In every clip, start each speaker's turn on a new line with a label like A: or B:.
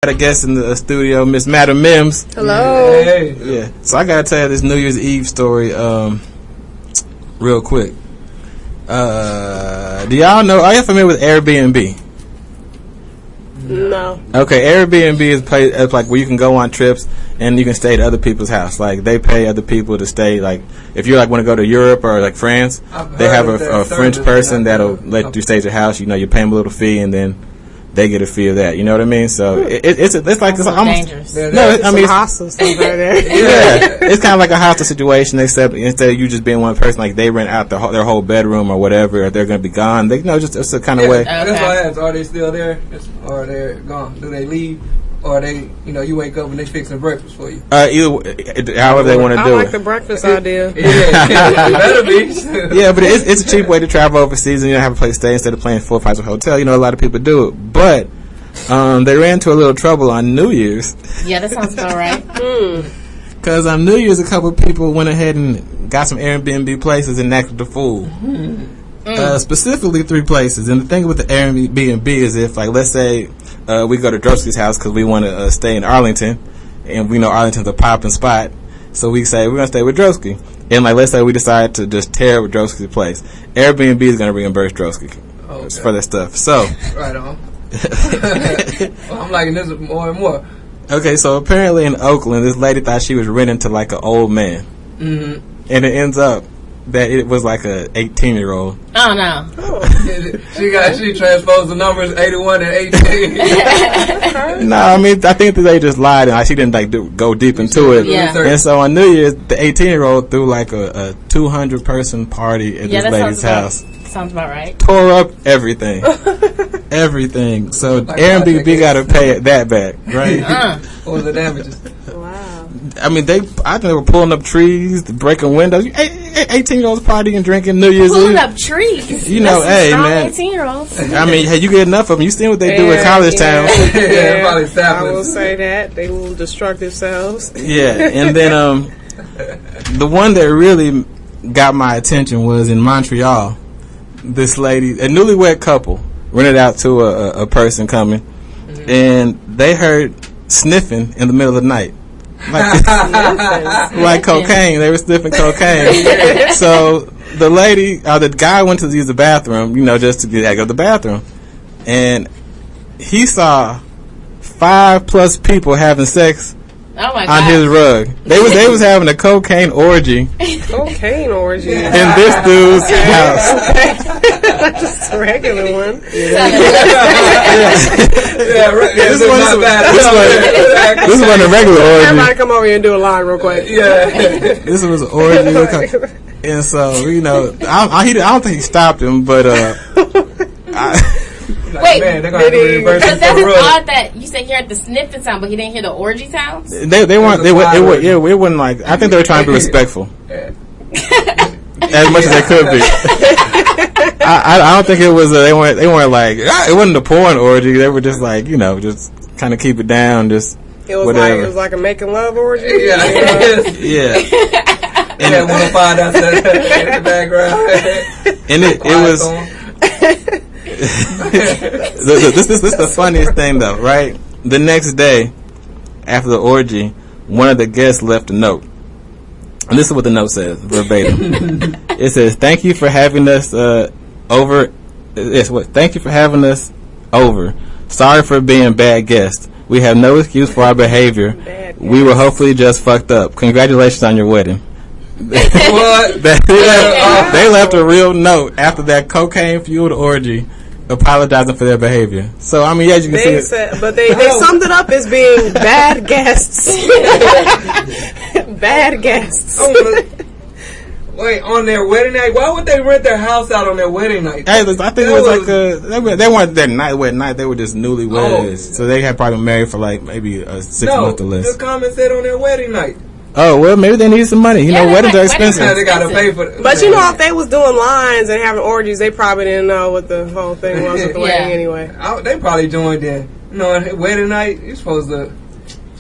A: Got a guest in the studio, Miss Madam Mims.
B: Hello.
C: Hey.
A: Yeah. So I gotta tell you this New Year's Eve story, real quick. Do y'all know? Are you familiar with Airbnb?
B: No.
A: Okay, Airbnb is a place like where you can go on trips and you can stay at other people's house. Like they pay other people to stay. Like if you like want to go to Europe or like France, they have a French person that'll let you stay at your house. You know, you pay them a little fee and then they get a fee of that. You know what I mean? So it's like it's almost
D: dangerous.
A: no. I mean,
B: hostels over there.
A: yeah, it's kind of like a hostel situation, except instead of you just being one person, like they rent out their whole bedroom or whatever, or they're going to be gone. They just it's a kind of way.
C: That's why I asked, are they still there? Or they're gone? Do they leave? Or they, you wake up and they fixing breakfast for you?
A: Either however they want to do
B: I like
A: it.
B: the breakfast idea.
C: Yeah, better be.
A: Yeah, but it's a cheap way to travel overseas and you don't have a place to stay instead of paying full price of a hotel. You know, a lot of people do it, but they ran into a little trouble on New Year's.
D: Yeah, that sounds about right.
A: Because on New Year's, a couple of people went ahead and got some Airbnb places and acted the fool. Specifically 3 places. And the thing with the Airbnb is if, like, let's say we go to Droski's house because we want to stay in Arlington, and we know Arlington's a popping spot, so we say we're going to stay with Droski. And, like, let's say we decide to just tear with Droski's place. Airbnb is going to reimburse Droski for that stuff. So,
C: Right on. Well, I'm liking this more and more.
A: okay, so apparently in Oakland, this lady thought she was renting to, like, an old man.
C: Mm-hmm.
A: And it ends up that it was like a 18-year-old.
D: Oh no!
C: She transposed the numbers 81 and 18.
A: No, I mean I think that they just lied and she didn't like go deep into it.
D: Yeah.
A: And so on New Year's, the 18-year-old threw like a 200-person party at this lady's house.
D: Sounds about right.
A: Tore up everything, everything. So
C: Like
A: Airbnb got to pay that back, right?
C: What was the damages?
B: Wow.
A: I mean, I think they were pulling up trees, breaking windows. 18-year-olds partying, drinking New Year's
D: Pulling
A: Eve.
D: up trees.
A: You know,
D: That's
A: hey,
D: some strong
A: man.
D: 18-year-olds.
A: I mean, hey, you get enough of them. You seen what they do in college town.
C: Yeah, probably
B: I
C: saplings.
B: will say that. They will destruct themselves.
A: Yeah, and then the one that really got my attention was in Montreal. This lady, a newlywed couple, rented out to a person coming, and they heard sniffing in the middle of the night. Like cocaine. They were sniffing cocaine. So the lady, the guy went to use the bathroom, just to go to the bathroom. And he saw 5+ people having sex
D: Oh my
A: on
D: god!
A: his rug. They was having a cocaine orgy
B: Cocaine orgy.
A: in this dude's house.
B: Not just a regular one.
A: This wasn't a regular orgy.
B: Everybody come over here and do a line real quick.
C: Yeah.
A: This was an orgy. And so, I don't think he stopped him, but
D: Wait,
C: man, they're gonna have to reimburse
D: but
C: him
D: that's
C: for the rug.
D: odd that you said he heard the sniffing sound, but he didn't hear the orgy sounds.
A: they weren't. It wasn't like. I think they were trying to be respectful, as much as they could be. I don't think it was. They weren't like. It wasn't a porn orgy. They were just like just kind of keep it down. Just
B: It was
A: whatever.
B: like a making love orgy.
C: Yeah.
A: Yeah.
C: And that 105 that's in the background.
A: And it was. This is the funniest thing though, right? The next day, after the orgy, one of the guests left a note, and this is what the note says verbatim. It says, "Thank you for having us over. Thank you for having us over. Sorry for being bad guests. We have no excuse for our behavior. We were hopefully just fucked up. Congratulations on your wedding."
C: What?
A: They left a real note after that cocaine fueled orgy, apologizing for their behavior. So as you can see,
B: But they summed it up as being bad guests. Bad guests.
C: Wait, on their wedding night? Why would they rent their house out on their wedding night?
A: I think it was like they weren't their wedding night. They were just newlyweds, so they had probably been married for like maybe a 6-month or less.
C: The comment said on their wedding night.
A: Oh well, maybe they need some money. Weddings are expensive.
C: Yeah, they gotta pay for it.
B: But if they was doing lines and having orgies, they probably didn't know what the whole thing was with the wedding anyway.
C: They probably joined in. Wedding night, you're supposed to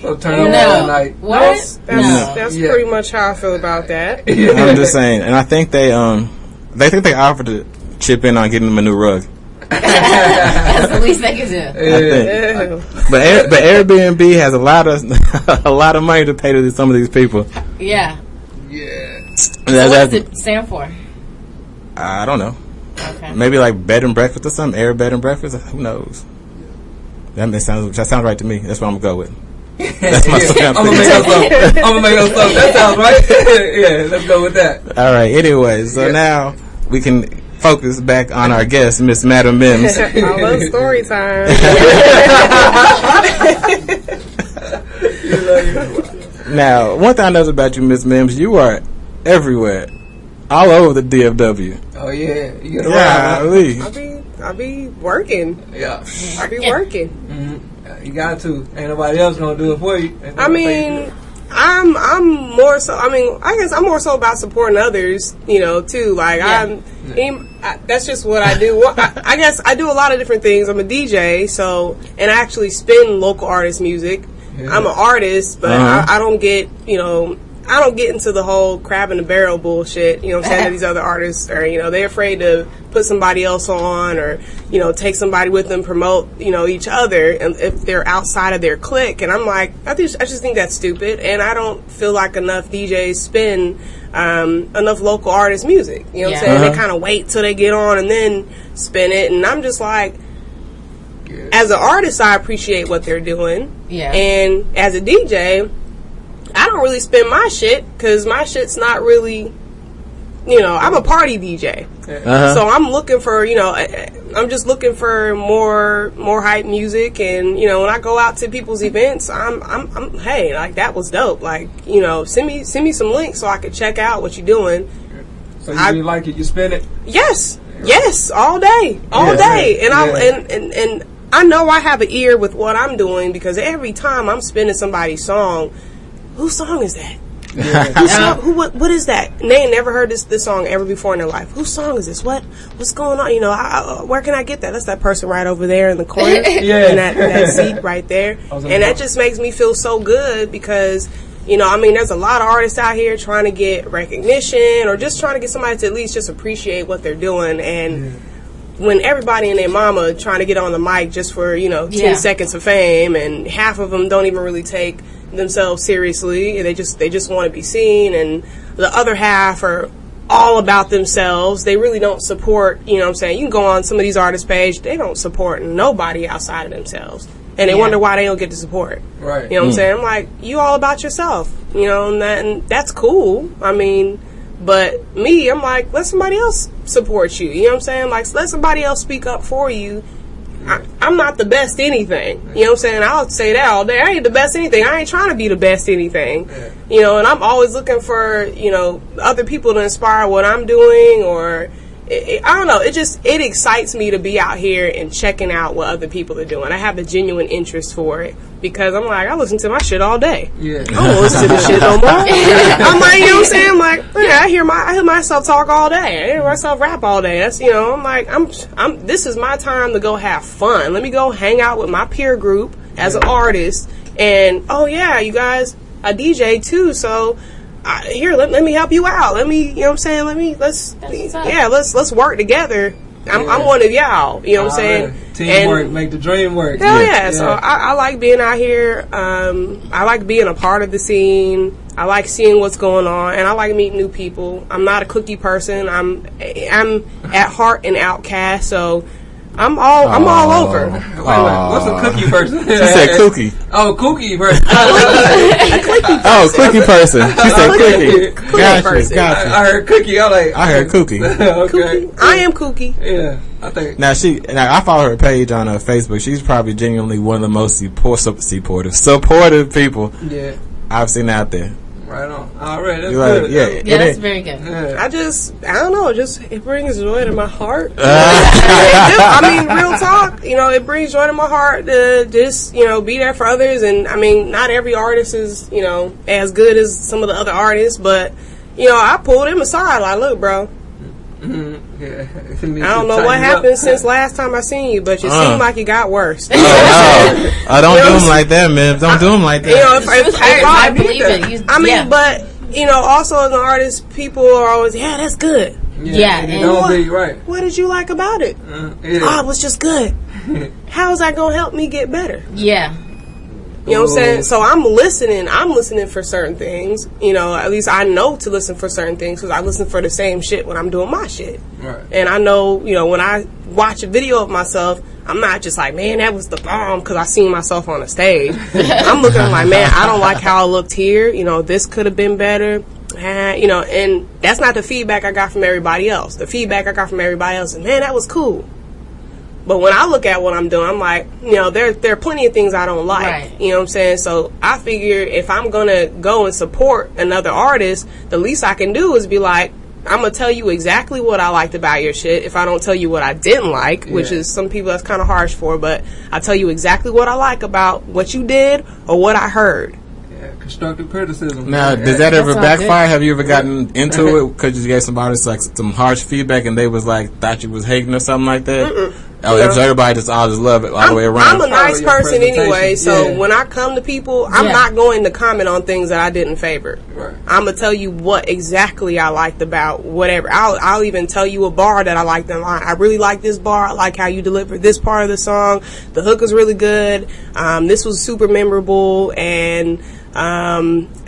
C: turn up all night.
D: What?
B: That's pretty much how I feel about that.
A: I'm just saying, and I think they think they offered to chip in on getting them a new rug.
D: That's the least they can do.
C: Yeah.
A: But Airbnb has a lot of money to pay to some of these people.
D: Yeah.
C: Yeah.
D: So what's it stand for?
A: I don't know.
D: Okay.
A: Maybe like bed and breakfast or something. Air bed and breakfast. Who knows? That sounds right to me. That's what I'm gonna go with. That's my
C: I'm gonna make up something. That sounds right. Yeah, let's go with that.
A: All right. Anyway, so now we can focus back on our guest, Miss Madam Mims.
B: I love story time.
A: Now, one thing I noticed about you, Miss Mims, you are everywhere, all over the DFW.
C: Oh yeah, you get around.
B: I be working.
C: Yeah,
B: I be working.
C: Mm-hmm. You got to. Ain't nobody else gonna do it for you.
B: I mean, I'm more so. I mean, I guess I'm more so about supporting others. You know, too. Like that's just what I do. I guess I do a lot of different things. I'm a DJ, so and I actually spin local artist music. Yeah. I'm an artist, but I don't get, I don't get into the whole crab in the barrel bullshit, you know what I'm saying, that these other artists are, they're afraid to put somebody else on or, take somebody with them, promote, each other, and if they're outside of their clique. And I'm like, I just think that's stupid, and I don't feel like enough DJs spin enough local artist music, you know what I'm saying? They kind of wait till they get on and then spin it, and I'm just like, as an artist, I appreciate what they're doing. Yeah. And as a DJ, I don't really spin my shit because my shit's not really, I'm a party DJ. So I'm looking for, I'm just looking for more hype music. And, when I go out to people's events, I'm hey, like, that was dope. Like, send me some links so I could check out what you're doing.
C: So you like it, you spin it?
B: Yes. Yes. All day. And I know I have an ear with what I'm doing because every time I'm spinning somebody's song, whose song is that? What is that? And they ain't never heard this song ever before in their life. Whose song is this? What's going on? Where can I get that? That's that person right over there in the corner. In that seat right there. And that just makes me feel so good because, there's a lot of artists out here trying to get recognition or just trying to get somebody to at least just appreciate what they're doing. And when everybody and their mama trying to get on the mic just for, 10 seconds of fame, and half of them don't even really take themselves seriously, and they just want to be seen, and the other half are all about themselves. They really don't support, you can go on some of these artists' page, they don't support nobody outside of themselves. And they wonder why they don't get the support. Right. You know what I'm saying? I'm like, you all about yourself, and that's cool. I mean, but me, I'm like, let somebody else support you. You know what I'm saying? Like, let somebody else speak up for you. I'm not the best anything. You know what I'm saying? I'll say that all day. I ain't the best anything. I ain't trying to be the best anything. And I'm always looking for, other people to inspire what I'm doing, or I don't know. It excites me to be out here and checking out what other people are doing. I have a genuine interest for it because I'm like, I listen to my shit all day. Yeah. I don't listen to this shit no more. I'm like, you know what I'm saying? I'm like, I hear myself talk all day. I hear myself rap all day. That's, I'm like, this is my time to go have fun. Let me go hang out with my peer group as an artist. And, you guys, a DJ too, so let me help you out. Let me, let's work together. I'm one of y'all, you know what I'm saying?
C: Teamwork, make the dream work.
B: Hell yeah. So I like being out here. I like being a part of the scene. I like seeing what's going on, and I like meeting new people. I'm not a cookie person. I'm at heart an outcast, so I'm all over.
C: What's a cookie person?
A: She said cookie.
C: Oh, cookie person.
A: Cookie person. She said cookie. Gotcha.
C: I heard cookie.
A: I heard cookie.
C: Okay.
B: Cookie. I am cookie.
C: Yeah, I think.
A: Now I follow her page on Facebook. She's probably genuinely one of the most supportive people I've seen out there.
C: Right on. All right, that's good.
D: Yeah, that's very good.
B: Yeah. I don't know, it brings joy to my heart. I mean, real talk, it brings joy to my heart to just, be there for others. And I mean, not every artist is, as good as some of the other artists, but, I pulled him aside, like, look, bro. Mm-hmm. Yeah. I don't know what happened since last time I seen you, but you seem like it got worse.
A: I don't do them like that, man. Don't do them like that.
D: I believe it.
B: But also as an artist, people are always, that's good.
D: Yeah,
C: and don't be right.
B: What did you like about it? It was just good. How is that gonna help me get better?
D: Yeah.
B: You know what I'm saying? So I'm listening for certain things. You know, at least I know to listen for certain things because I listen for the same shit when I'm doing my shit.
C: Right.
B: And I know, you know, when I watch a video of myself, I'm not just like, man, that was the bomb because I seen myself on a stage. I'm looking like, man, I don't like how I looked here. You know, this could have been better. You know, and that's not the feedback I got from everybody else. The feedback I got from everybody else is, man, that was cool. But when I look at what I'm doing, I'm like, you know, there are plenty of things I don't like. Right. You know what I'm saying? So I figure if I'm going to go and support another artist, the least I can do is be like, I'm going to tell you exactly what I liked about your shit. If I don't tell you what I didn't like, which is some people that's kind of harsh for, but I tell you exactly what I like about what you did or what I heard.
C: Constructive criticism.
A: Now, does that ever backfire? Have you ever gotten into it because you gave some artists like some harsh feedback and they was like thought you was hating or something like that? Oh, if everybody just all just love it all the way around.
B: I'm a nice person anyway, so when I come to people, I'm not going to comment on things that I didn't favor. Right. I'm gonna tell you what exactly I liked about whatever. I'll even tell you a bar that I liked in line. I really like this bar. I like how you delivered this part of the song. The hook is really good. This was super memorable, and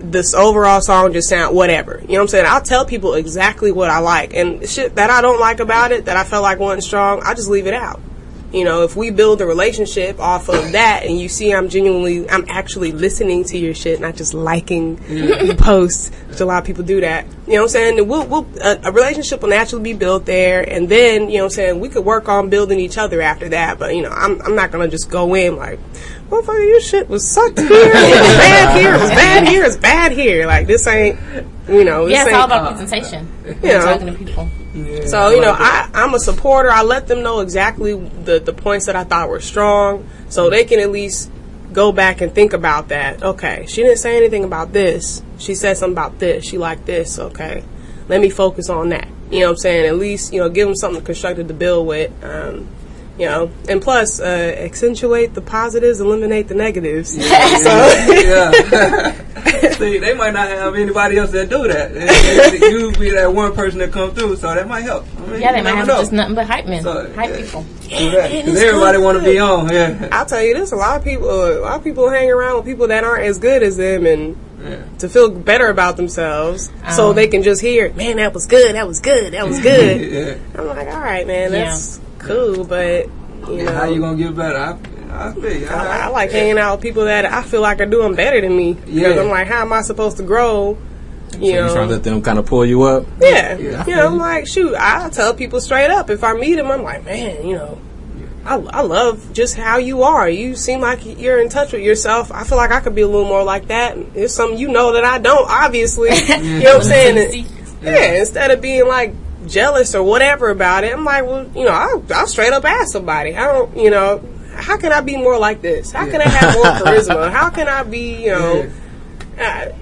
B: this overall song just sound whatever. You know what I'm saying? I'll tell people exactly what I like, and shit that I don't like about it, that I felt like wasn't strong, I just leave it out. You know, if we build a relationship off of that and you see I'm actually listening to your shit, not just liking the posts, which a lot of people do that. You know what I'm saying? A relationship will naturally be built there, and then, you know what I'm saying, we could work on building each other after that, but, you know, I'm not going to just go in like, motherfucker, your shit was sucked here, it was bad here, it was bad here, it's bad here. Like, this ain't, you know.
D: This it's all about presentation. You know, talking to people.
B: Yeah, so, you know, I'm a supporter. I let them know exactly the points that I thought were strong so they can at least go back and think about that. Okay, she didn't say anything about this. She said something about this. She liked this. Okay, let me focus on that. You know what I'm saying? At least, you know, give them something constructive to build with. You know, and plus, accentuate the positives, eliminate the negatives.
C: See, they might not have anybody else that do that. You be that one person that come through, so that might help. I mean,
D: they might have just nothing but hype men, hype people.
C: Because everybody want to be on.
B: I'll tell you this: a lot of people hang around with people that aren't as good as them, and to feel better about themselves, so they can just hear, "Man, that was good. That was good. That was good." I'm like, all right, man, that's cool, but you know,
C: how you gonna get better?
B: I like hanging out with people that I feel like are doing better than me. Because I'm like, how am I supposed to grow? You know,
A: you trying to let them kind of pull you up?
B: Yeah. You know, I'm like, shoot, I tell people straight up. If I meet them, I'm like, man, you know, I love just how you are. You seem like you're in touch with yourself. I feel like I could be a little more like that. There's something you know that I don't, obviously. You know what I'm saying? Instead of being like jealous or whatever about it, I'm like, well, you know, I'll straight up ask somebody. I don't, you know, how can I be more like this? How can I have more charisma? How can I be, you know?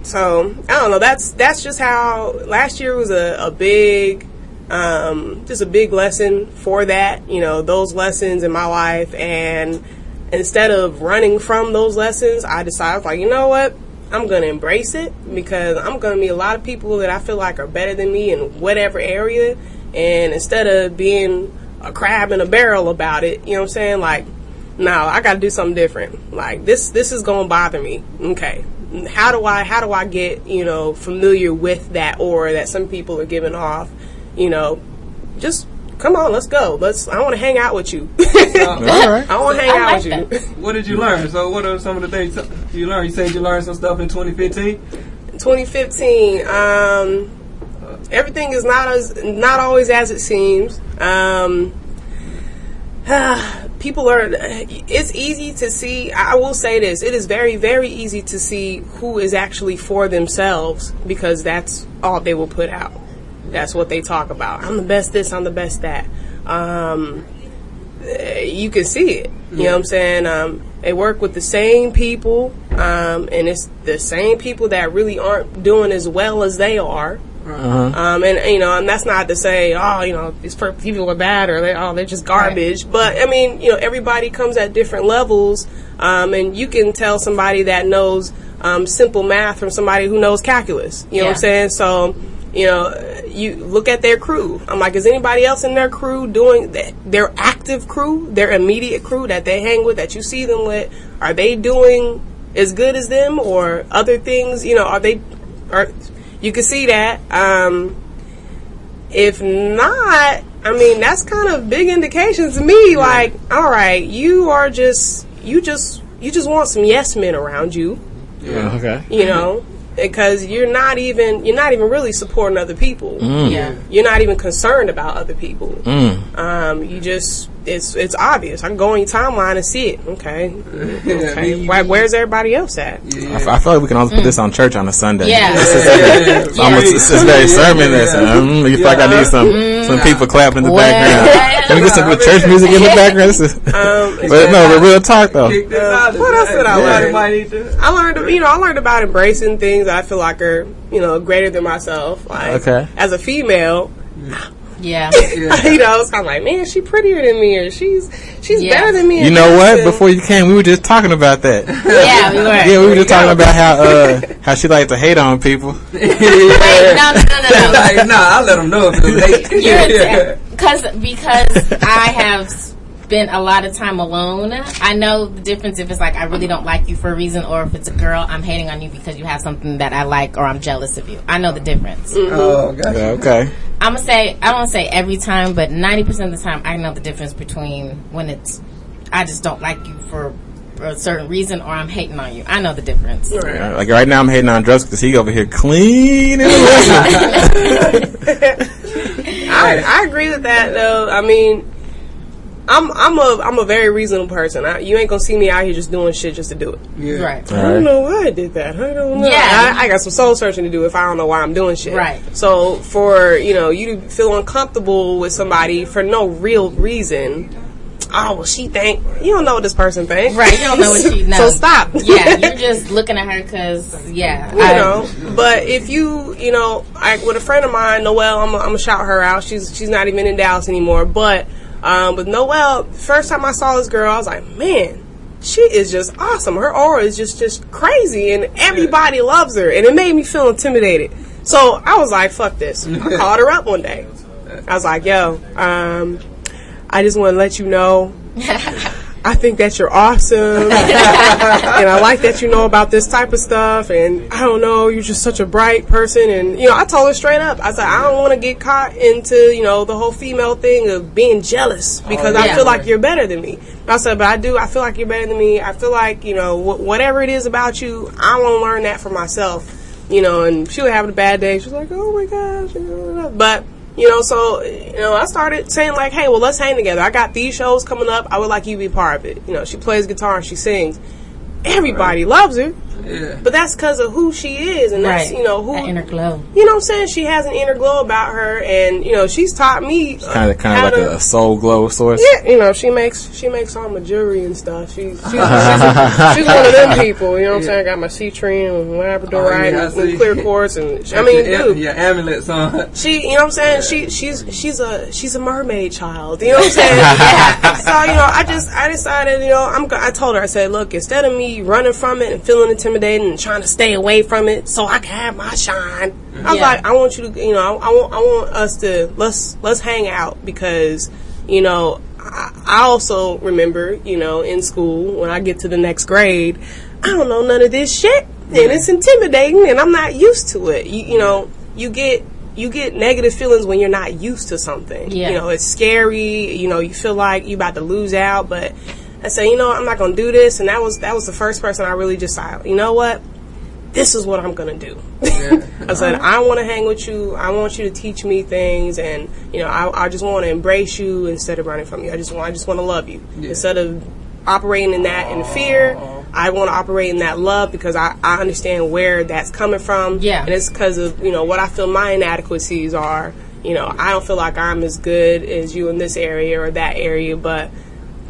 B: So I don't know. That's just how last year was a big, just a big lesson for that. You know, those lessons in my life, and instead of running from those lessons, I decided, like, you know what? I'm going to embrace it because I'm going to meet a lot of people that I feel like are better than me in whatever area. And instead of being a crab in a barrel about it, you know what I'm saying? Like, no, I got to do something different. Like, this is going to bother me. Okay. How do I get, you know, familiar with that aura that some people are giving off? You know, just come on, let's go. I want to hang out with you.
C: All right.
B: I want to hang out with you.
C: What did you learn? So what are some of the things you learned? You said you learned some stuff in 2015?
B: 2015, everything is not always as it seems. People are, it's easy to see, I will say this, it is very, very easy to see who is actually for themselves because that's all they will put out. That's what they talk about. I'm the best this, I'm the best that. You can see it. You know what I'm saying? They work with the same people, and it's the same people that really aren't doing as well as they are. And you know, and that's not to say, oh, you know, these people are bad or they're just garbage. Right. But I mean, you know, everybody comes at different levels, and you can tell somebody that knows simple math from somebody who knows calculus. You know what I'm saying? So, you look at their crew. I'm like, is anybody else in their crew doing that? Their active crew, their immediate crew that they hang with, that you see them with, are they doing as good as them or other things? You can see that. If not, I mean, that's kind of big indications to me. Yeah. Like, all right, you just want some yes men around you.
A: Yeah. Okay.
B: Because you're not even really supporting other people. Yeah. You're not even concerned about other people. It's obvious. I can go on your timeline and see it. Okay. Where's everybody else at?
A: Yeah. I feel like we can also put this on church on a Sunday.
D: Yeah.
A: It's very sermon. You feel like I need some people clapping in the background. Can we get some good church music in the background? But real talk though.
B: What else did I learn? I learned about embracing things I feel like are, greater than myself. Like, as a female, it's kind of like, man, she's prettier than me, or she's better than me.
A: You know what? Before you came, we were just talking about that.
D: Yeah, we were.
A: Yeah, we were just talking about how she liked to hate on people.
D: Wait, no.
C: I let them know if it was hate.
D: Because I have spent a lot of time alone. I know the difference if it's like I really don't like you for a reason, or if it's a girl, I'm hating on you because you have something that I like, or I'm jealous of you. I know the difference.
C: Oh, gotcha.
A: Okay.
D: I don't want to say every time, but 90% of the time I know the difference between when it's I just don't like you for a certain reason, or I'm hating on you. I know the difference.
A: Right. Like right now I'm hating on Droski because he over here clean and
B: I agree with that though. I mean, I'm a very reasonable person. You ain't gonna see me out here just doing shit just to do it.
C: Yeah.
D: Right.
B: I don't know why I did that. I don't know.
D: Yeah.
B: I got some soul searching to do if I don't know why I'm doing shit.
D: Right.
B: So for you to feel uncomfortable with somebody for no real reason. Oh, well, she think you don't know what this person thinks.
D: Right. You don't know what she knows.
B: So stop.
D: Yeah. You're just looking at her because
B: But if like with a friend of mine, Noelle, I'm gonna shout her out. She's not even in Dallas anymore, but. With Noelle, first time I saw this girl, I was like, man, she is just awesome. Her aura is just crazy, and everybody loves her, and it made me feel intimidated. So I was like, fuck this. I called her up one day. I was like, yo, I just want to let you know, I think that you're awesome, and I like that you know about this type of stuff, and I don't know, you're just such a bright person, and I told her straight up, I said, I don't want to get caught into the whole female thing of being jealous because I feel like you're better than me. I said, but I feel like you're better than me. I feel like whatever it is about you, I want to learn that for myself, and she was having a bad day. She was like, oh my gosh, but I started saying like, hey, well, let's hang together. I got these shows coming up. I would like you to be part of it. She plays guitar and she sings. Everybody loves her. Yeah. But that's because of who she is, and that's who
D: that inner glow.
B: You know what I'm saying? She has an inner glow about her, and she's taught me
A: kind of like a soul glow source.
B: Yeah, she makes all my jewelry and stuff. She's one of them people. You know what I'm saying? I got my citrine and labradorite and clear quartz, and dude,
C: your amulets on.
B: She, you know what I'm saying? She's a mermaid child. You know what I'm saying? So I decided, I told her, I said, look, instead of me running from it and feeling intimidated and trying to stay away from it so I can have my shine, I was like, I want you to, I want us to let's hang out because I also remember in school when I get to the next grade, I don't know none of this shit, and it's intimidating, and I'm not used to it. You get negative feelings when you're not used to something. Yeah. It's scary. You feel like you're about to lose out, but I said, I'm not going to do this. And that was the first person I really just said, you know what? This is what I'm going to do. Yeah. I said, I want to hang with you. I want you to teach me things. And, I just want to embrace you instead of running from you. I just want to love you. Yeah. Instead of operating in that in fear, I want to operate in that love because I understand where that's coming from. Yeah. And it's because of, what I feel my inadequacies are. I don't feel like I'm as good as you in this area or that area, but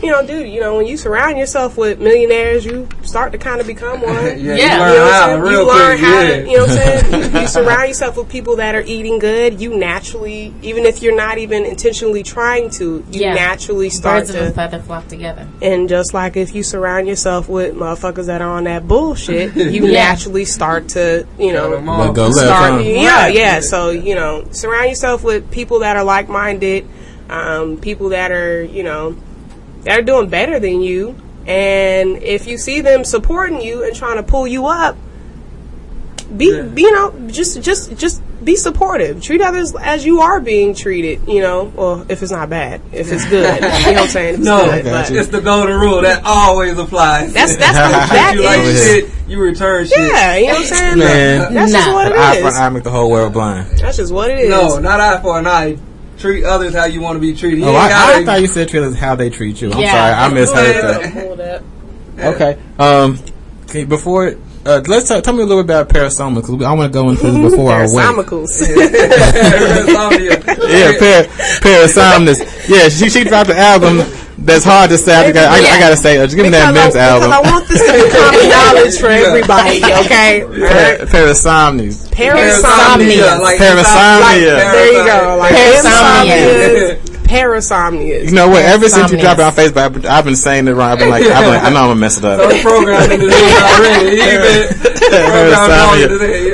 B: you know, dude, you know, when you surround yourself with millionaires, you start to kind of become one.
C: You
B: You learn how to, you know what I'm saying? You surround yourself with people that are eating good. You naturally, even if you're not even intentionally trying to, you naturally start
D: Birds of a feather flock together.
B: And just like if you surround yourself with motherfuckers that are on that bullshit, you naturally start to, you know, start. So, you know, surround yourself with people that are like-minded, people that are, you know, that are doing better than you. And if you see them supporting you and trying to pull you up, you know, just be supportive. Treat others as you are being treated, you know. Well, if it's not bad, if it's good, you know what I'm saying?
C: It's the golden rule that always applies. You return shit.
B: Yeah, you know what I'm saying?
A: Man,
B: that's just what it is.
A: Eye for an eye make the whole world blind.
B: That's just what it is.
C: No, not eye for an eye. Treat others how you want to be treated.
A: I thought you said treat others how they treat you. I'm sorry, I misheard that. Okay. Okay. Before. Let's tell me a little bit about Parasoma, because I want to go into this before I wait. Parasomnus. Yeah, she dropped an album that's hard to say. I gotta say, just give me that Mims album.
B: Because I want this to be common knowledge for everybody, okay?
A: Parasomnies.
B: Parasomnia. There you go. Parasomnia. Parasomnia.
A: You know what? Ever since you dropped it on Facebook, I've been saying it wrong. I know I'm gonna mess it up. But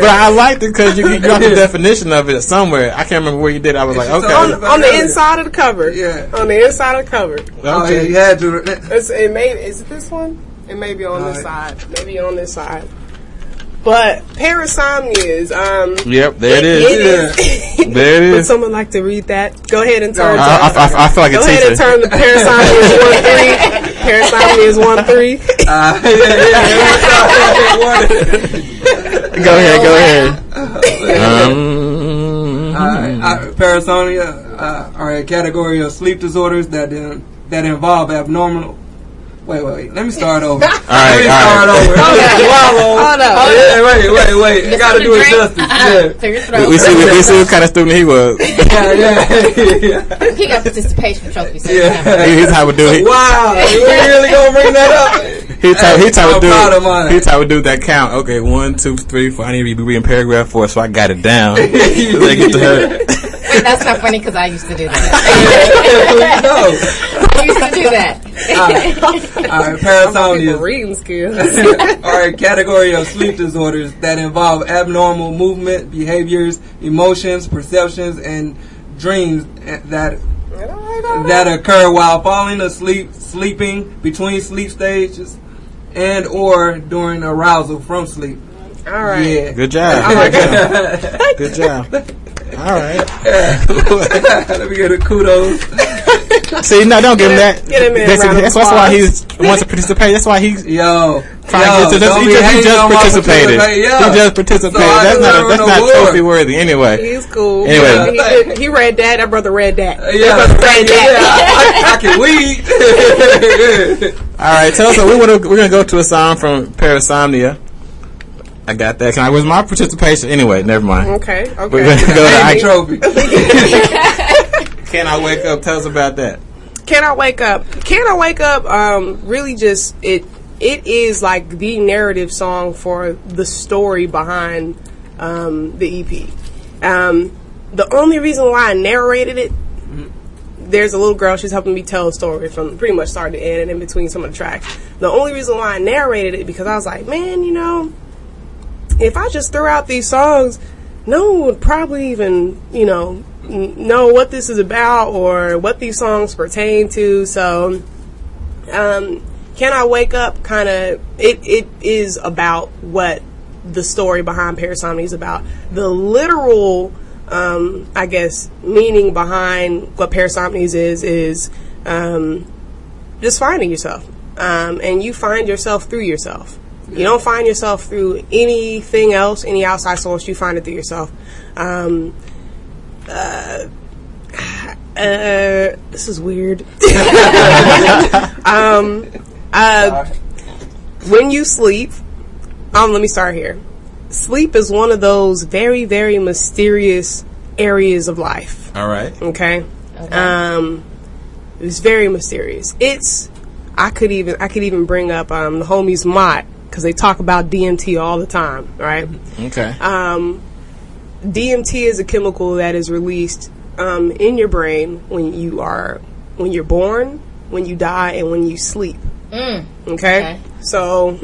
A: I liked it because you dropped the definition of it somewhere. I can't remember where you did. I was like, okay.
B: On the inside of the cover. Yeah. On the inside of the cover.
A: Okay.
C: You had to.
B: Is it this one? It may be on this side. Maybe on this side. But Parasomnias,
A: yep, there it is. There it is.
B: Would someone like to read that? Go ahead and turn.
A: I feel like a teacher.
B: Go ahead and turn the Parasomnias 1-3.
A: Go ahead.
C: Parasomnia are a category of sleep disorders that involve abnormal. Wait. Let me start over.
A: All right.
B: Hold up.
C: Wait. You gotta do it justice.
A: We see what kind of student he was.
C: Yeah.
D: He got participation trophy. So
A: He's how we do it.
C: Wow, you really gonna bring that up?
A: He type would do that count. Okay, 1, 2, 3, 4. I need to be reading paragraph 4, so I got it down. They get to her.
D: That's not funny because I used to do that. I used to do that.
C: All right, parasomnia.
B: Reading skills.
C: Are a category of sleep disorders that involve abnormal movement, behaviors, emotions, perceptions, and dreams that occur while falling asleep, sleeping, between sleep stages, and or during arousal from sleep.
B: All right.
C: Yeah.
A: Good job. Good job. All right.
C: Let me get a kudos.
A: See, no, don't give him that.
B: Get him in.
A: That's why he wants to participate. That's why he's
C: He
A: just participated. He just participated. That's not trophy worthy anyway.
B: He's cool.
A: Anyway,
B: he read that. That brother read that.
C: I can weed.
A: All right, tell us. We're gonna go to a song from Parasomnia. I got that. Where's my participation? Anyway, never mind.
B: Okay.
A: We're gonna go to
C: trophy.
A: Can I Wake Up? Tell us about that.
B: Can I Wake Up? Really just it is like the narrative song for the story behind the EP. The only reason why I narrated it, there's a little girl, she's helping me tell a story from pretty much start to end and in between some of the tracks. The only reason why I narrated it because I was like, man, you know, if I just threw out these songs, no one would probably even, you know what this is about or what these songs pertain to. So, Can I Wake Up kind of, it is about what the story behind Parasomnia is about. The literal, I guess, meaning behind what Parasomnia is just finding yourself. And you find yourself through yourself. You don't find yourself through anything else, any outside source. You find it through yourself. This is weird. When you sleep, let me start here. Sleep is one of those very, very mysterious areas of life.
A: All right.
B: Okay. It's very mysterious. It's I could even bring up the homies Mott, because they talk about DMT all the time, right?
A: Okay.
B: DMT is a chemical that is released in your brain when you're born, when you die, and when you sleep. Okay? So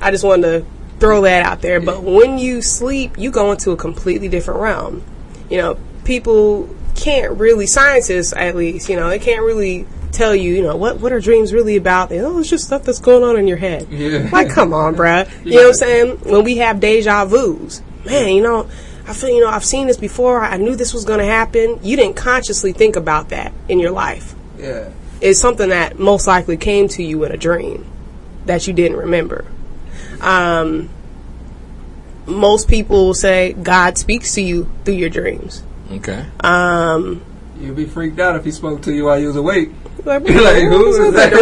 B: I just wanted to throw that out there. But when you sleep, you go into a completely different realm. You know, people can't really, scientists at least, you know, they can't really tell you, you know, what are dreams really about? It's just stuff that's going on in your head. Yeah. Like, come on, bruh. You know what I'm saying? When we have deja vus, man, you know, I feel, you know, I've seen this before. I knew this was going to happen. You didn't consciously think about that in your life.
C: Yeah.
B: It's something that most likely came to you in a dream that you didn't remember. Most people will say God speaks to you through your dreams.
A: Okay.
C: You'd be freaked out if he spoke to you while you was awake.
B: Like,
C: who is that?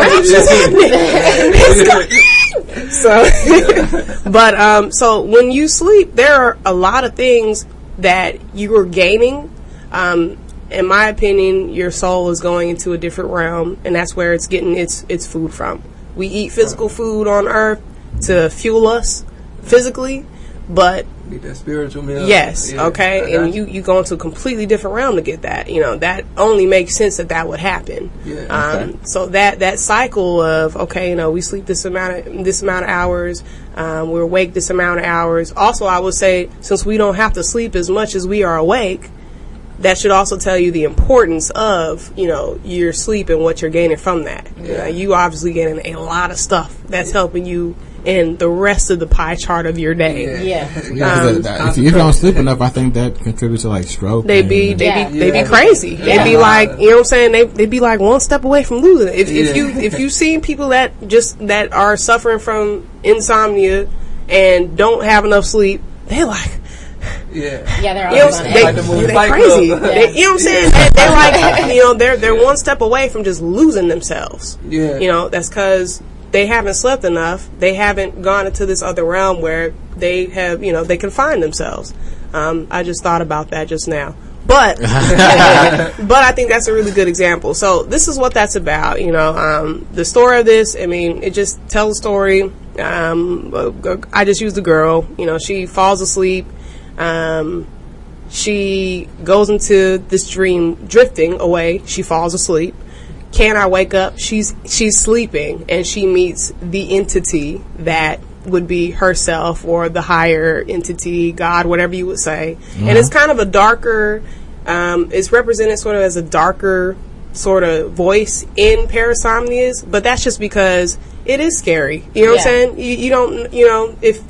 B: So when you sleep, there are a lot of things that you are gaining. In my opinion, your soul is going into a different realm, and that's where it's getting its food from. We eat physical food on earth to fuel us physically, but
C: get that spiritual meal.
B: Yes, okay, and you go into a completely different realm to get that. You know, that only makes sense that would happen. Yeah. So that cycle of, okay, you know, we sleep this amount of hours, we're awake this amount of hours. Also, I would say, since we don't have to sleep as much as we are awake, that should also tell you the importance of, you know, your sleep and what you're gaining from that. Yeah. You obviously getting a lot of stuff that's helping you in the rest of the pie chart of your day.
D: Yeah.
A: If you don't sleep enough, I think that contributes to like stroke.
B: They be crazy. They be like, you know what I'm saying? They be like one step away from losing it. If you've seen people that are suffering from insomnia and don't have enough sleep, they like.
D: They're
B: always they're crazy. You know what I'm saying? They're like, you know, they're one step away from just losing themselves. Yeah. You know, that's because they haven't slept enough. They haven't gone into this other realm where they have, you know, they can find themselves. I just thought about that just now. But I think that's a really good example. So this is what that's about. You know, the story of this, I mean, it just tells a story. I just used a girl. You know, she falls asleep. She goes into this dream, drifting away. She falls asleep. Can I wake up? She's sleeping, and she meets the entity that would be herself or the higher entity, God, whatever you would say. Mm-hmm. And it's kind of a darker, it's represented sort of as a darker sort of voice in parasomnias, but that's just because it is scary. You know what I'm saying? You don't, you know, if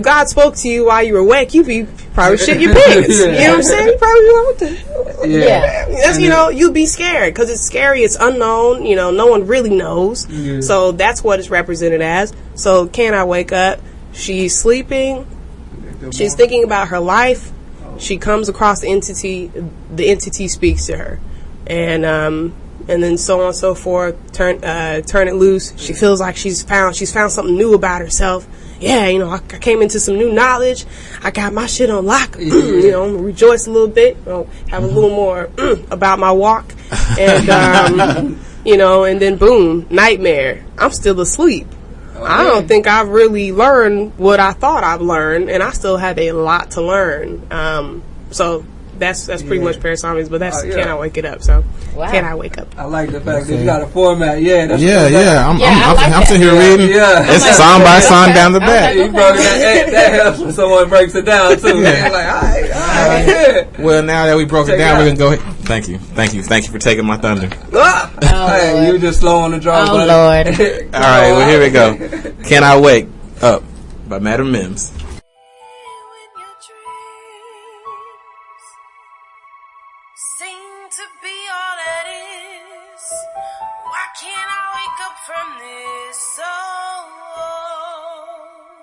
B: God spoke to you while you were awake, you'd be probably shit your pants. You know what I'm saying? You probably be like, what the hell? Yeah. That's, you know, you'd be scared because it's scary. It's unknown. You know, no one really knows. Yeah. So that's what it's represented as. So can I wake up? She's sleeping. She's thinking about her life. She comes across the entity. The entity speaks to her. And then so on and so forth. Turn it loose. She feels like she's found something new about herself. Yeah, you know, I came into some new knowledge. I got my shit on lock. You know, I'm gonna rejoice a little bit. You know, have a little more about my walk. And, you know, and then boom, nightmare. I'm still asleep. Okay. I don't think I've really learned what I thought I've learned, and I still have a lot to learn. So that's pretty much parasomnias, but that's can I wake it up? So can I wake up?
C: I like the fact that you got a format. I'm
A: sitting here reading. Yeah, it's song by song down the back.
C: You broke that helps when someone breaks it down too. Yeah. Like, all right.
A: Well, now that we broke it down, we can go ahead. Thank you for taking my thunder.
C: Hey, you just slow on the draw.
D: Oh Lord!
A: All right, well here we go. Can I wake up by Madam Mims.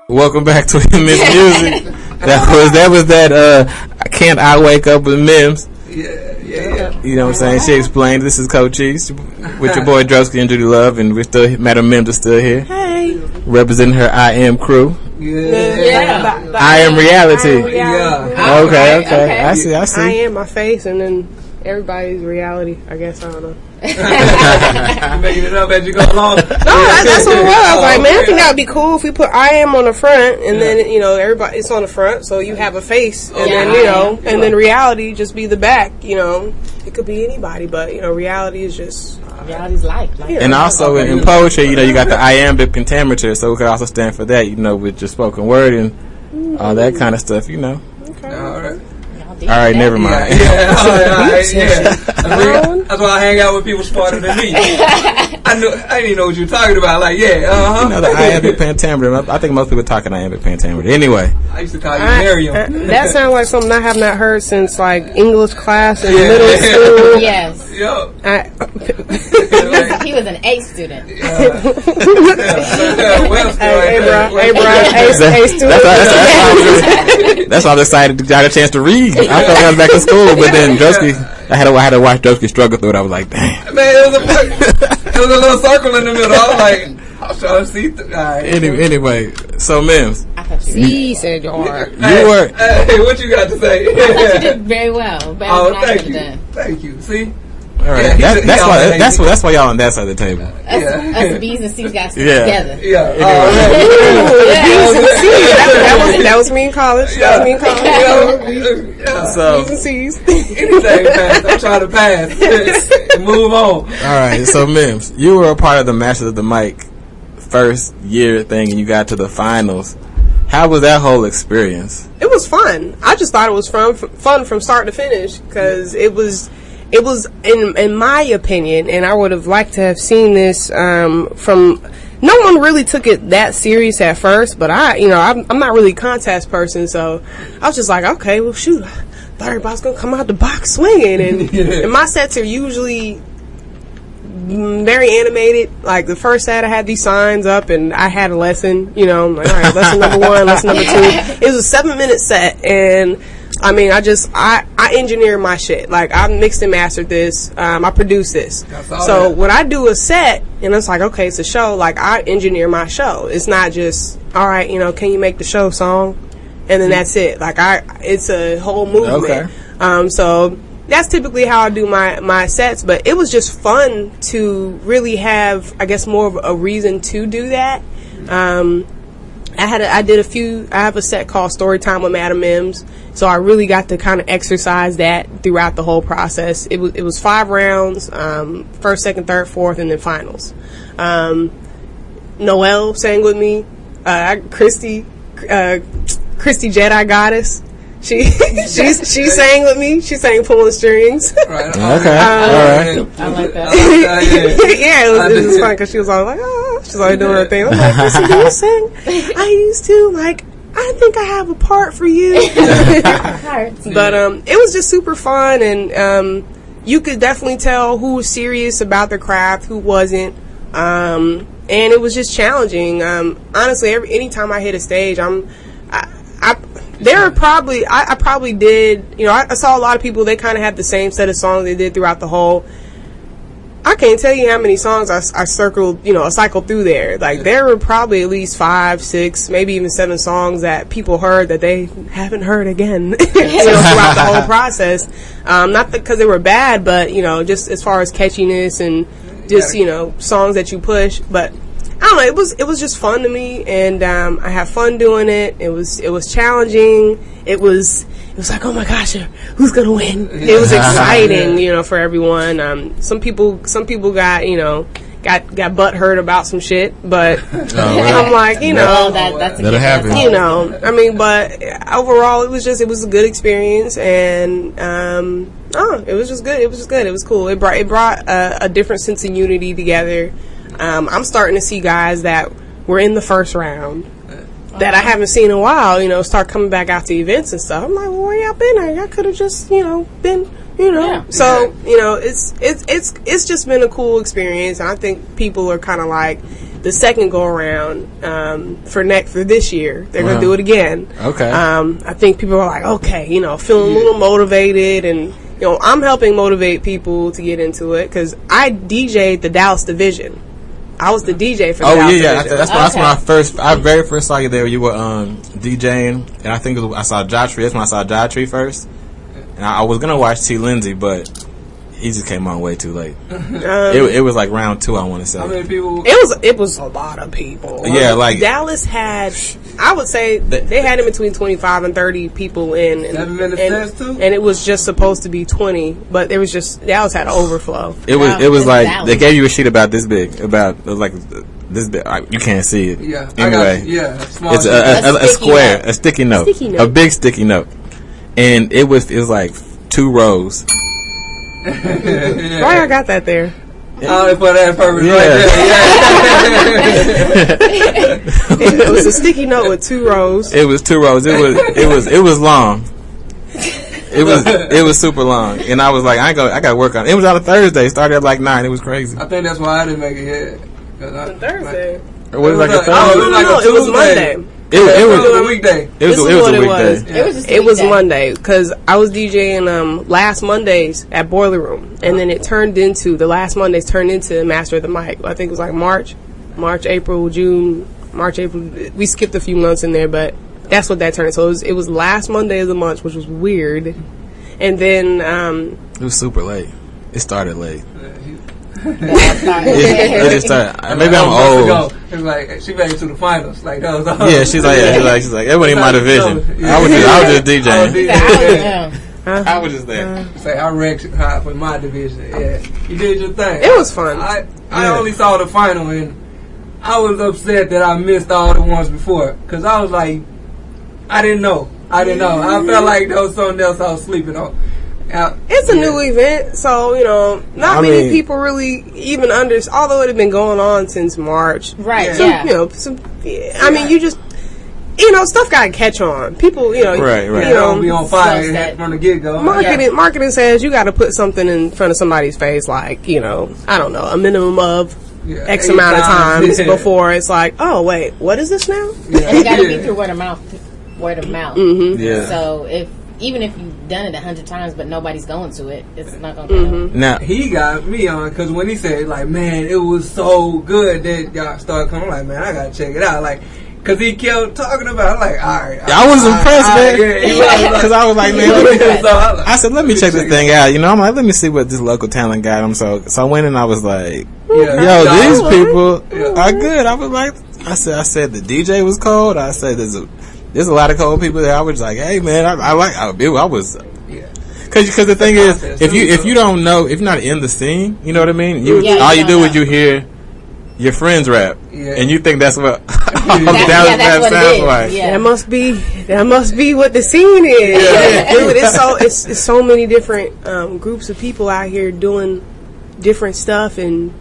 A: Welcome back to Mims Music. That was Can't I Wake Up with Mims.
C: Yeah.
A: You know what I'm saying? She explained this is Cochise with your boy Droski and Judy Love, and we're still Madam Mims is still here.
B: Hey.
A: Representing her I Am crew.
B: Yeah.
A: I Am Reality.
C: Yeah.
A: Okay. I see.
B: I am my face, and then everybody's reality. I guess I don't know.
C: You making it up as you go along.
B: No, that's what it was. Like, man, I think that'd be cool if we put I am on the front, and then everybody it's on the front, so you have a face, and then and then reality just be the back. It could be anybody, but reality is just
D: reality's life.
A: And also in poetry, you got the iambic pentameter, so it could also stand for that. With your spoken word and all that kind of stuff. Okay. All right, never mind.
C: That's why I hang out with people smarter than me. I didn't even know what you were talking about. Like,
A: the iambic pentameter. I think most people talking iambic pentameter. Anyway,
C: I used to call you Miriam.
B: That sounds like something I have not heard since like English class in middle school.
D: Yes. He was an A student.
B: Hey, student.
A: That's why I was excited to get a chance to read. I thought I was back in school, but then Droski, I had to watch Droski struggle through it. I was like, damn.
C: Man, it was a little circle in the middle. I was trying to see.
A: Anyway, so Mims.
B: C said you are.
A: You were.
C: Hey, what you got to say?
D: I thought you did very well.
C: Thank you. Thank you. See?
A: All right. That's why y'all on that side of the table.
D: Us B's and C's got together.
C: Yeah.
B: B's and C's. That was me in college.
A: So
B: B's and C's.
C: Anything pass. I'm trying to pass and move on.
A: All right. So Mims, you were a part of the Masters of the Mic first year thing, and you got to the finals. How was that whole experience?
B: It was fun. I just thought it was fun from start to finish because it was in my opinion, and I would have liked to have seen this from. No one really took it that serious at first, but I'm not really a contest person, so I was just like, okay, well, shoot, I thought everybody was gonna come out the box swinging, and my sets are usually very animated. Like the first set, I had these signs up, and I had a lesson. I'm like, all right, lesson number 1, lesson number 2. It was a 7-minute set, and I mean, I engineer my shit. Like, I mixed and mastered this. I produced this. So when I do a set, and it's like, okay, it's a show, like, I engineer my show. It's not just, all right, can you make the show song? And then that's it. Like, it's a whole movement.
A: Okay.
B: So that's typically how I do my sets. But it was just fun to really have, I guess, more of a reason to do that. I have a set called Storytime with Madam Mims, so I really got to kind of exercise that throughout the whole process. It was 5 rounds, first, second, third, fourth, and then finals. Noelle sang with me, Christy Jedi Goddess. She sang with me. She sang Pulling Strings.
C: Right.
A: Okay. All right.
D: I like that.
B: It was fun because she was all like, oh, she's always doing her thing. I'm like, Chrissy, do you sing? I used to. Like, I think I have a part for you. But it was just super fun, and you could definitely tell who was serious about their craft, who wasn't. And it was just challenging. Honestly, anytime I hit a stage, I probably did, I saw a lot of people, they kind of had the same set of songs they did throughout the whole. I can't tell you how many songs I cycled through there. Like, there were probably at least 5, 6, maybe even 7 songs that people heard that they haven't heard again, throughout the whole process. Not because they were bad, but, just as far as catchiness and just, songs that you push. But I don't know, it was just fun to me, and I had fun doing it. It was challenging. It was like, oh my gosh, who's gonna win? It was exciting, for everyone. Some people got butt hurt about some shit, but I'm like,
A: that'll happen.
B: I mean, but overall, it was a good experience, and it was just good. It was just good. It was cool. It brought a different sense of unity together. I'm starting to see guys that were in the first round that I haven't seen in a while, start coming back out to events and stuff. I'm like, well, where y'all been at? Y'all could have just, been,
D: Yeah.
B: So, it's just been a cool experience. And I think people are kind of like the second go around, for this year. They're going to do it again.
A: Okay.
B: I think people are like, okay, feeling a little motivated, and, I'm helping motivate people to get into it because I DJ'd the Dallas division. I was the DJ for the Dallas division.
A: That's when I very first saw you there. You were DJing, and I think I saw Jotry. That's when I saw Jotry first. And I was gonna watch T. Lindsay, but he just came on way too late. It was like round 2, I want to say.
C: How many people?
B: It was a lot of people.
A: Yeah, like
B: Dallas had, I would say they had in between 25 and 30 people in,
C: 7-minute sets too.
B: And it was just supposed to be 20, but there was just Dallas had an overflow.
A: It was like
D: Dallas.
A: they gave you a sheet about this big, it was like this big. You can't see it.
C: Yeah.
A: Anyway,
C: Small.
A: it's a square,
D: note.
A: a sticky note,
B: Sticky note.
A: a big sticky note, and it was like 2 rows.
B: Why I got that there?
C: Only for that purpose,
B: It was a sticky note with 2 rows.
A: It was 2 rows. It was long. It was super long, and I was like, I got to work on it. It was on a Thursday. Started at like 9. It was crazy.
C: I think that's why I didn't make it here.
B: Thursday.
A: It was like a Thursday.
B: No, it was Monday.
A: It was
C: a weekday.
A: It was a weekday.
B: It was Monday because I was DJing last Mondays at Boiler Room, and then it turned into the last Mondays turned into Master of the Mic. I think it was like March, April, June, March, April. We skipped a few months in there, but that's what that turned. So it was last Monday of the month, which was weird, and then
A: it was super late. It started late.
D: It
A: just started. Maybe I'm old.
C: It's like she made it to the finals. Like that was all.
A: Yeah, she's like it wasn't in my division. I was just DJing. I was just there.
C: Say I wrecked high for my division. Yeah, you did your thing.
B: It was fun.
C: I only saw the final and I was upset that I missed all the ones before because I was like, I didn't know. I felt like there was something else I was sleeping on.
B: It's a new event, so not many people really even although it had been going on since March,
D: right?
B: I mean, you just stuff got to catch on. People,
A: right.
C: Be on fire from the get go.
B: Marketing says you got to put something in front of somebody's face, like I don't know, a minimum of X amount of times before it's like, oh wait, what is this now?
D: Yeah. And it got to be through word of mouth.
B: Mm-hmm.
D: Yeah. So even if you've done it 100 times, but nobody's going to it, it's not going to go.
A: Now
C: he got me on because when he said like, man, it was so good, then y'all started coming like, man, I gotta check it out, like, because he kept talking about it, like, all right.
A: I was impressed, man, because I was like, man, I said, let me check this thing out. I'm like, let me see what this local talent got. So I went and I was like, yo, these people are good. I was like, I said the DJ was cold. I said there's a lot of cold people there. I was like, hey man, I was, because the thing is, if you don't know, if you're not in the scene, you know what I mean. All you do is you hear your friends rap, and you think that's what that sounds like.
B: Yeah. That must be what the scene is. Dude, it's so many different groups of people out here doing different stuff, and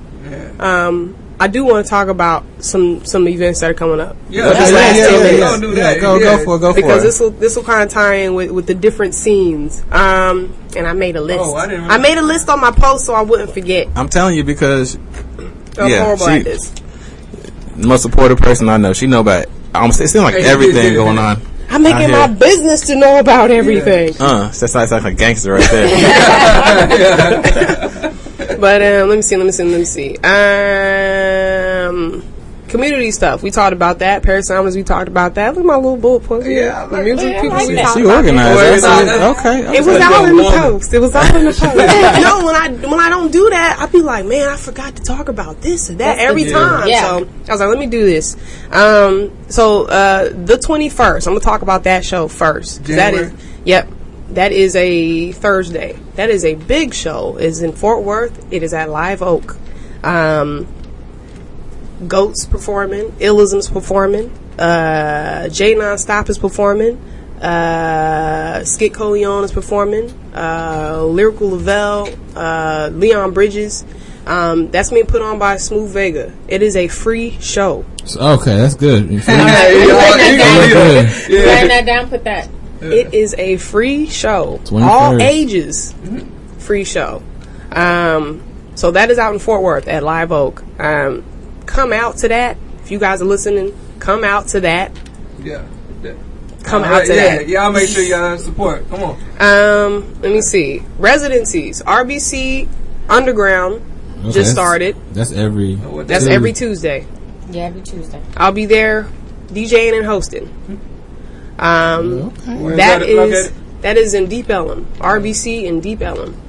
B: I do want to talk about some events that are coming up.
C: Go for it.
B: Because this will kind of tie in with the different scenes. And I made a list. I made a list on my post so I wouldn't forget.
A: I'm telling you because
B: I'm horrible at this.
A: The most supportive person I know. She know about it. It seems like everything going on.
B: I'm making my business to know about everything.
A: That's like a gangster right there.
B: But let me see. Community stuff. We talked about that. Parasounders, we talked about that. Look at my little bullet points.
C: Yeah,
B: the music people.
A: She organized. Okay.
B: It was all in the post. No, when I don't do that, I be like, man, I forgot to talk about this or that every time.
D: Yeah.
B: So I was like, let me do this. So the 21st, I'm gonna talk about that show first.
C: January?
B: That is a Thursday. That is a big show. It's in Fort Worth. It is at Live Oak. Goat's performing. Illism's performing. J Nonstop is performing. Skit Coleon is performing. Lyrical Lavelle. Leon Bridges. That's being put on by Smooth Vega. It is a free show.
E: Okay, that's good.
D: Write that down. Put that.
B: It is a free show.
E: 21st.
B: All ages. Free show. So that is out in Fort Worth at Live Oak. Come out to that. If you guys are listening, come out to that. Come out to that.
C: Y'all make sure y'all support. Come on.
B: Let me see. Residencies. RBC Underground just started.
E: That's every
B: Tuesday.
D: Yeah, every Tuesday.
B: I'll be there DJing and hosting. That is in Deep Ellum. RBC in Deep Ellum.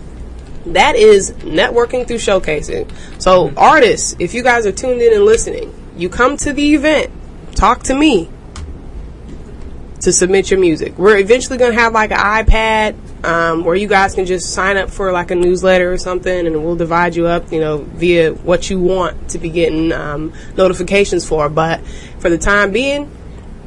B: That is networking through showcasing. So artists, if you guys are tuned in and listening, you come to the event, talk to me to submit your music. We're eventually going to have like an iPad where you guys can just sign up for like a newsletter or something, and we'll divide you up, via what you want to be getting notifications for. But for the time being,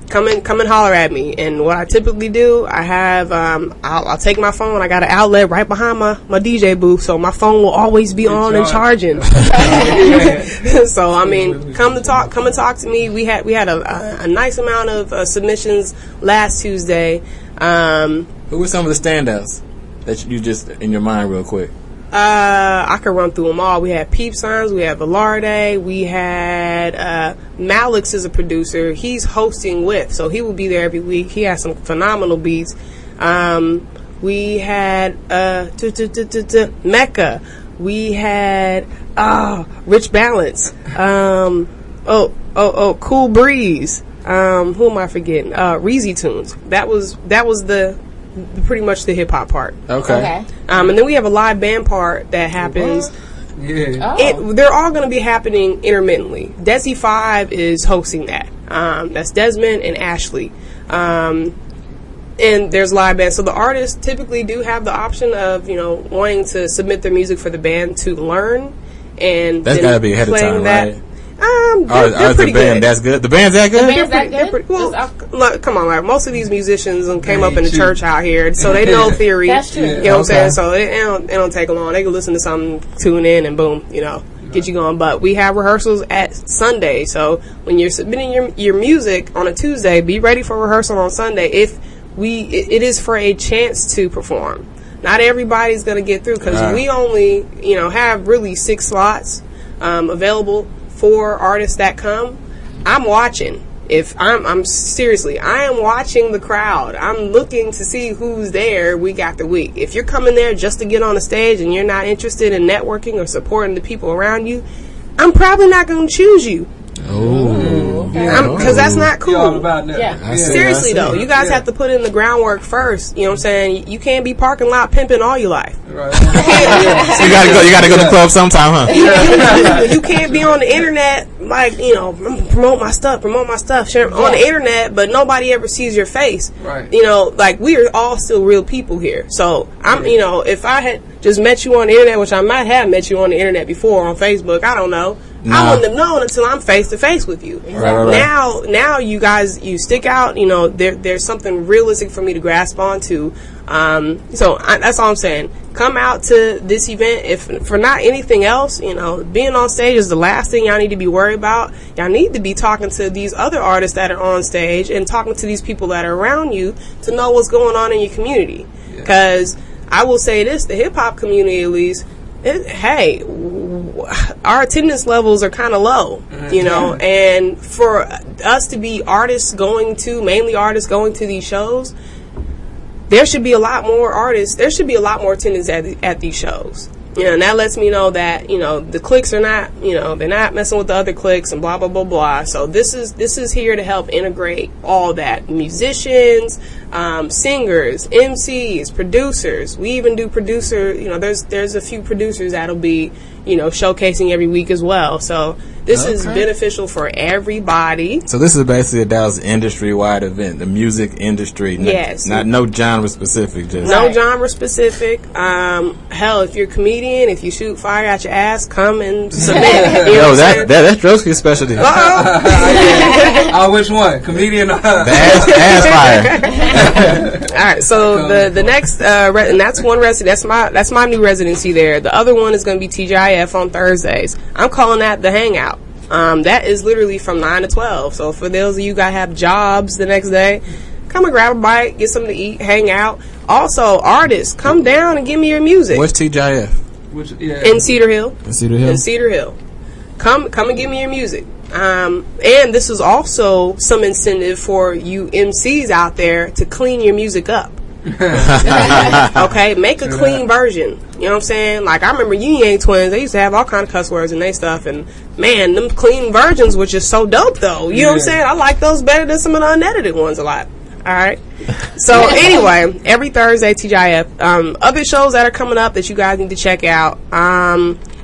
B: come and holler at me. And what I typically do, I have I'll take my phone. I got an outlet right behind my DJ booth, so my phone will always be on and charging. So I mean, come and talk to me. We had a nice amount of submissions last Tuesday.
A: Who were some of the standouts that you just in your mind real quick?
B: I could run through them all. We had Peep Signs, we had Velarde, we had Malix is a producer. He's hosting with, so he will be there every week. He has some phenomenal beats. We had Mecca. We had Rich Balance. Cool Breeze. Who am I forgetting? Reezy Tunes. That was the pretty much the hip hop part.
A: Okay.
B: And then we have a live band part that happens.
C: Yeah.
B: They're all going to be happening intermittently. Desi 5 is hosting that. That's Desmond and Ashley. And there's live bands. So the artists typically do have the option of, wanting to submit their music for the band to learn. And
A: that's got to be ahead of time, right?
B: They're pretty good.
A: That's good. The band's that good?
B: They're pretty well, look, come on, like, most of these musicians came up in the church out here, so they know theory.
D: That's true.
B: You know what I'm saying? So it don't take long. They can listen to something, tune in, and boom, get you going. But we have rehearsals at Sunday, so when you're submitting your music on a Tuesday, be ready for rehearsal on Sunday. It is for a chance to perform. Not everybody's going to get through, because we only, have really 6 slots available for artists that come. I'm watching. If I'm seriously, I am watching the crowd. I'm looking to see who's there week after week. If you're coming there just to get on the stage and you're not interested in networking or supporting the people around you, I'm probably not going to choose you.
A: Oh,
B: because that's not cool.
C: Yeah.
B: Seriously though, you guys have to put in the groundwork first. You know what I'm saying? You can't be parking lot pimping all your life.
C: Right.
A: So you gotta go to the club sometime, huh?
B: You can't be on the internet like, promote my stuff, share on the internet, but nobody ever sees your face.
C: Right.
B: Like, we are all still real people here. So I'm, if I had just met you on the internet, which I might have met you on the internet before on Facebook, I don't know.
A: Nah.
B: I wouldn't have known until I'm face to face with you.
A: Right.
B: Now you guys, you stick out. There's something realistic for me to grasp onto. That's all I'm saying. Come out to this event. If for not anything else, being on stage is the last thing y'all need to be worried about. Y'all need to be talking to these other artists that are on stage and talking to these people that are around you to know what's going on in your community. Because I will say this: the hip hop community, at least. Our attendance levels are kind of low, and for us to be mainly artists going to these shows, there should be a lot more artists. There should be a lot more attendance at these shows. And that lets me know that, the cliques are not, they're not messing with the other cliques and blah, blah, blah, blah. So this is here to help integrate all that. Musicians, singers, MCs, producers. We even do there's a few producers that'll be, showcasing every week as well. So this is beneficial for everybody.
A: So this is basically a Dallas industry-wide event, the music industry.
B: Yes.
A: No genre specific. Just
B: no genre specific. Hell, if you're a comedian, if you shoot fire at your ass, come and submit.
A: That's Droski's specialty.
C: Which one? Comedian?
A: Ass fire.
B: All right. So the next, and that's one resident. That's my new residency there. The other one is going to be TGIF on Thursdays. I'm calling that the Hangout. That is literally from 9 to 12. So for those of you that have jobs the next day, come and grab a bite, get something to eat, hang out. Also, artists, come down and give me your music.
A: What's TGIF?
B: In Cedar Hill.
A: In Cedar Hill.
B: Come and give me your music. And this is also some incentive for you MCs out there to clean your music up. Okay, make a clean version. You know what I'm saying? Like, I remember Yin Yang Twins, they used to have all kind of cuss words in their stuff, and man, them clean versions were just so dope though. You know what I'm saying? I like those better than some of the unedited ones a lot. right. So anyway, every Thursday, TGIF. Other shows that are coming up that you guys need to check out.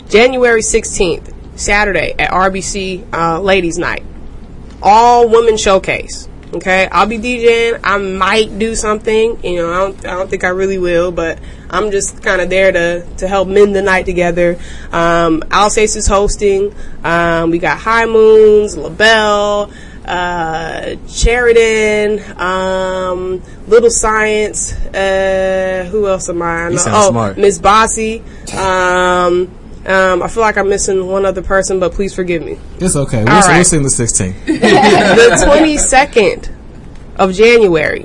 B: January 16th, Saturday at RBC Ladies Night. All women showcase. Okay, I'll be DJing. I might do something. You know, I don't think I really will, but I'm just kind of there to help mend the night together. Alsace is hosting. We got High Moons, LaBelle, Sheridan, Little Science. Who else am I?
A: You sound smart.
B: Miss Bossy. I feel like I'm missing one other person, but please forgive me.
A: It's okay.
B: We'll
A: sing the 16th.
B: The 22nd of January,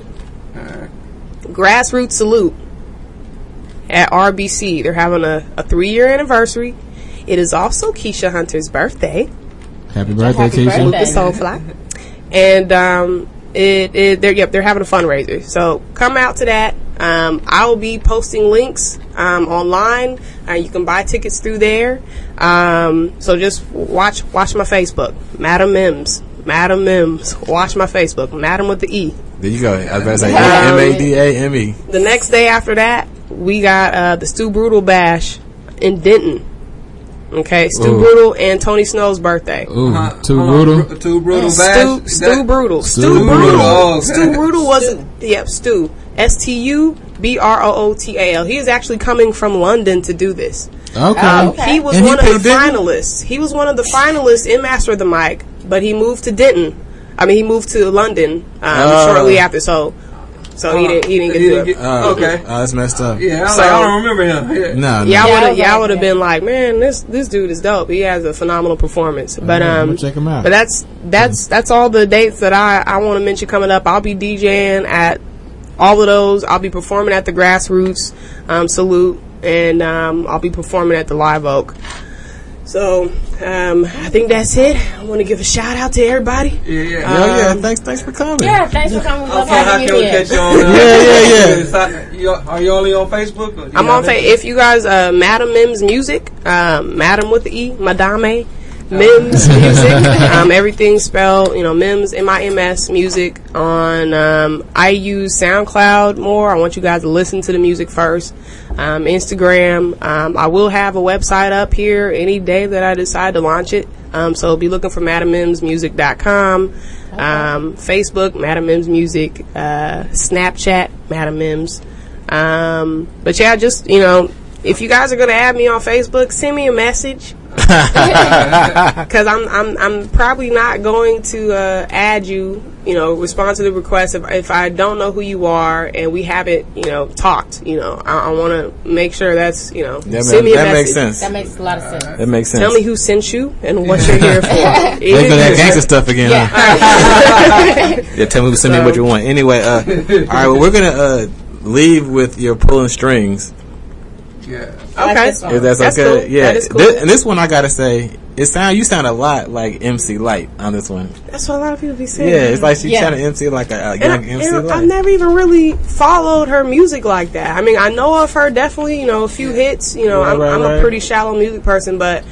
B: Grassroots Salute at RBC. They're having a 3-year anniversary. It is also Keisha Hunter's birthday.
A: Happy birthday, Keisha.
B: Lucas Soulfly. And they're having a fundraiser. So come out to that. I will be posting links online. You can buy tickets through there. So just watch my Facebook, Madam Mims. Watch my Facebook, Madam with the E.
A: There you go. I was about to say MADAME.
B: The next day after that, we got the Stu Brutal Bash in Denton. Okay, Stu Brutal and Tony Snow's birthday.
A: Too brutal.
C: Too brutal bash.
B: Stu Brutal. Stu Brutal wasn't. Yep, Stu. STUBROOTAL. He is actually coming from London to do this.
A: Okay.
B: He was one of the finalists. He was one of the finalists in Master of the Mic, but he moved to Denton. He moved to London shortly after. So he didn't get to it.
C: Okay.
A: That's messed up.
C: Yeah, I don't remember him.
A: No.
B: Y'all would have been like, man, this dude is dope. He has a phenomenal performance. But
A: check him out.
B: But that's all the dates that I want to mention coming up. I'll be DJing at all of those. I'll be performing at the Grassroots Salute, and I'll be performing at the Live Oak. So I think that's it. I want to give a shout out to everybody.
A: Yeah. Thanks for coming.
D: Yeah, thanks for coming. Love
C: How
D: having
C: can
D: you
C: we
D: here.
C: catch you on? Are you only on Facebook? Or
B: I'm on Facebook. If you guys, Madam Mims Music, Madam with the E, Madame Mims Music, everything spelled, Mims, MIMS Music. I use SoundCloud more. I want you guys to listen to the music first. Instagram. I will have a website up here any day that I decide to launch it. So be looking for MadamMimsMusic.com. Facebook, Madam Mims Music. Snapchat, Madam Mims. But yeah, just, if you guys are going to add me on Facebook, send me a message. Because I'm probably not going to add you, respond to the request if I don't know who you are and we haven't, talked. I want to make sure that's, send me a message.
A: Makes sense.
D: That makes a lot of sense.
A: That makes sense.
B: Tell me who sent you and what you're here for.
A: They for that gangster stuff again.
D: Yeah.
A: Yeah, tell me who sent me what you want. Anyway, all right, well, we're gonna leave with your pulling strings.
C: Yeah.
B: Okay.
A: If that's okay.
B: Cool.
A: Yeah.
B: That is cool.
A: And this one I gotta say, you sound a lot like MC Light on this one.
B: That's what a lot of people be saying.
A: Yeah, it's like she trying to MC like a young MC Light.
B: I've never even really followed her music like that. I know of her definitely, a few hits. I'm a pretty shallow music person, but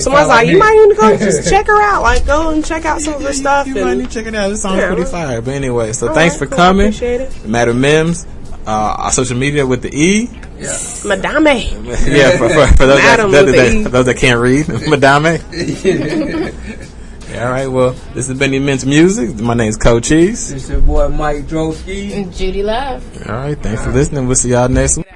B: someone's like, you might need to go just check her out. Like, go and check out some of her stuff.
A: You might need to check it out. This song's pretty fire. But anyway, so
B: all
A: thanks
B: right,
A: for
B: cool.
A: coming.
B: I appreciate it.
A: Madam Mims. Our social media with the E.
C: Yeah.
B: Madame.
A: Yeah, for those that can't read. Madame. Yeah, all right, well, this has been Immense Music. My name's Cochise.
C: It's your boy Mike Droski.
D: And Judy Love.
A: All right, thanks for listening. We'll see y'all next week.